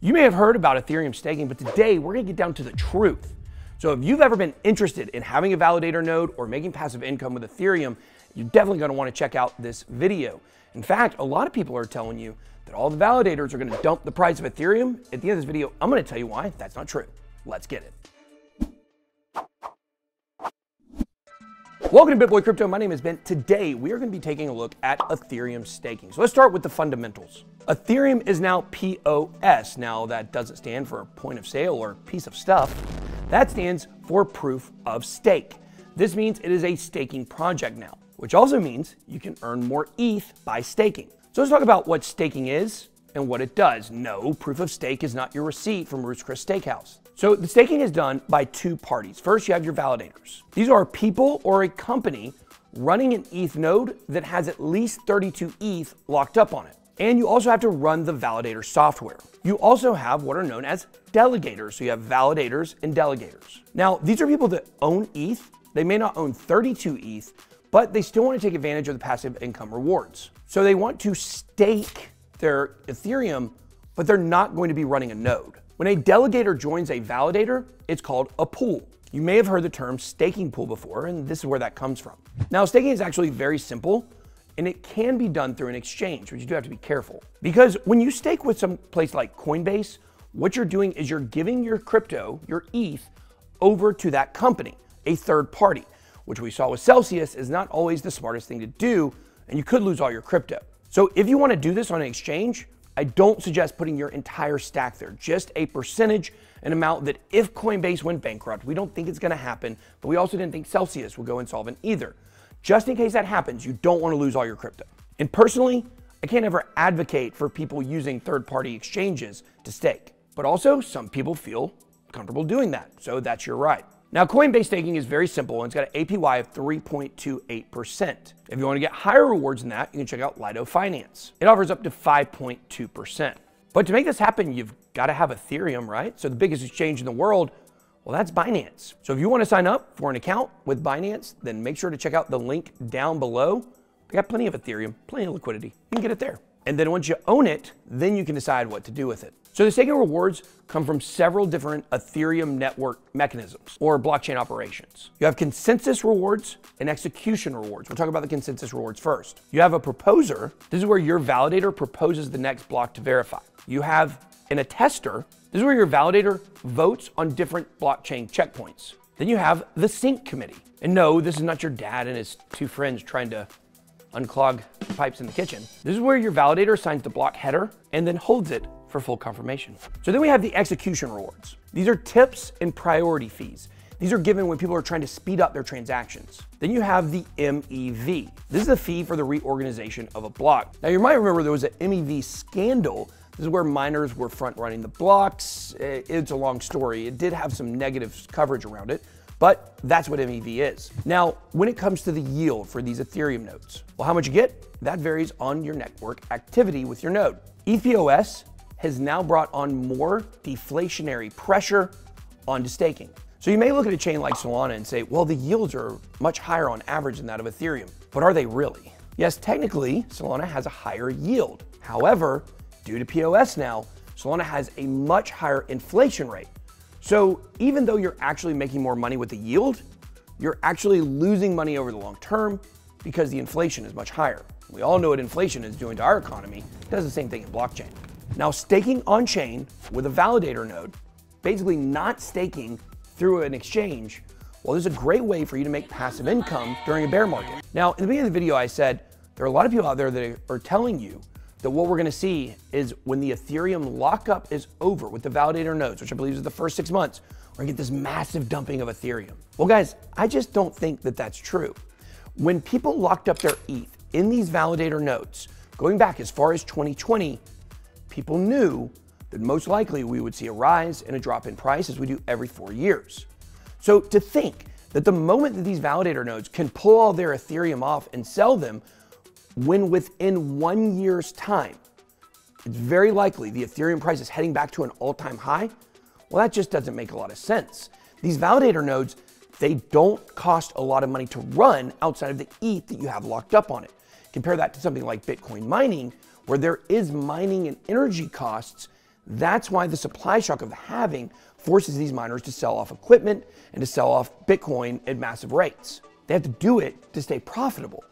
You may have heard about Ethereum staking, but today we're gonna get down to the truth. So if you've ever been interested in having a validator node or making passive income with Ethereum, you're definitely gonna wanna check out this video. In fact, a lot of people are telling you that all the validators are gonna dump the price of Ethereum. At the end of this video, I'm gonna tell you why that's not true. Let's get it. Welcome to BitBoy Crypto. My name is Ben. Today, we are going to be taking a look at Ethereum staking. So let's start with the fundamentals. Ethereum is now POS. Now, that doesn't stand for a point of sale or piece of stuff. That stands for proof of stake. This means it is a staking project now, which also means you can earn more ETH by staking. So let's talk about what staking is and what it does. No, proof of stake is not your receipt from Ruth's Chris Steakhouse. So the staking is done by two parties. First, you have your validators. These are people or a company running an ETH node that has at least 32 ETH locked up on it. And you also have to run the validator software. You also have what are known as delegators. So you have validators and delegators. Now, these are people that own ETH. They may not own 32 ETH, but they still want to take advantage of the passive income rewards. So they want to stake their Ethereum, but they're not going to be running a node. When a delegator joins a validator, it's called a pool. You may have heard the term staking pool before, and this is where that comes from. Now, staking is actually very simple, and it can be done through an exchange, but you do have to be careful. Because when you stake with some place like Coinbase, what you're doing is you're giving your crypto, your ETH, over to that company, a third party, which we saw with Celsius is not always the smartest thing to do, and you could lose all your crypto. So if you want to do this on an exchange, I don't suggest putting your entire stack there, just a percentage, an amount that if Coinbase went bankrupt, we don't think it's going to happen, but we also didn't think Celsius would go insolvent either. Just in case that happens, you don't want to lose all your crypto. And personally, I can't ever advocate for people using third-party exchanges to stake, but also some people feel comfortable doing that, so that's your right. Now, Coinbase staking is very simple, and it's got an APY of 3.28%. If you want to get higher rewards than that, you can check out Lido Finance. It offers up to 5.2%. But to make this happen, you've got to have Ethereum, right? So the biggest exchange in the world, well, that's Binance. So if you want to sign up for an account with Binance, then make sure to check out the link down below. We got plenty of Ethereum, plenty of liquidity. You can get it there. And then once you own it, then you can decide what to do with it. So the staking rewards come from several different Ethereum network mechanisms or blockchain operations. You have consensus rewards and execution rewards. We'll talk about the consensus rewards first. You have a proposer. This is where your validator proposes the next block to verify. You have an attester. This is where your validator votes on different blockchain checkpoints. Then you have the sync committee. And no, this is not your dad and his two friends trying to unclog the pipes in the kitchen. This is where your validator signs the block header and then holds it for full confirmation. So then we have the execution rewards. These are tips and priority fees. These are given when people are trying to speed up their transactions. Then you have the MEV. This is the fee for the reorganization of a block. Now you might remember there was an MEV scandal. This is where miners were front running the blocks. It's a long story. It did have some negative coverage around it, but that's what MEV is. Now, when it comes to the yield for these Ethereum nodes, well, how much you get? That varies on your network activity with your node. ETHPOS has now brought on more deflationary pressure onto staking. So you may look at a chain like Solana and say, well, the yields are much higher on average than that of Ethereum, but are they really? Yes, technically, Solana has a higher yield. However, due to POS now, Solana has a much higher inflation rate. So even though you're actually making more money with the yield, you're actually losing money over the long term because the inflation is much higher. We all know what inflation is doing to our economy. It does the same thing in blockchain. Now, staking on chain with a validator node, basically not staking through an exchange, well, there's a great way for you to make passive income during a bear market. Now, in the beginning of the video, I said there are a lot of people out there that are telling you that what we're going to see is when the Ethereum lockup is over with the validator nodes, which I believe is the first 6 months, we're going to get this massive dumping of Ethereum. Well, guys, I just don't think that that's true. When people locked up their ETH in these validator nodes, going back as far as 2020, people knew that most likely we would see a rise and a drop in price as we do every 4 years. So to think that the moment that these validator nodes can pull all their Ethereum off and sell them, when within 1 year's time, it's very likely the Ethereum price is heading back to an all-time high, well, that just doesn't make a lot of sense. These validator nodes, they don't cost a lot of money to run outside of the ETH that you have locked up on it. Compare that to something like Bitcoin mining, where there is mining and energy costs That's why the supply shock of the halving forces these miners to sell off equipment and to sell off Bitcoin at massive rates. They have to do it to stay profitable.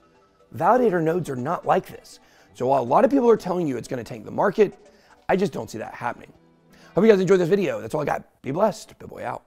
Validator nodes are not like this. So while a lot of people are telling you it's going to tank the market, I just don't see that happening. Hope you guys enjoyed this video. That's all I got. Be blessed. BitBoy out.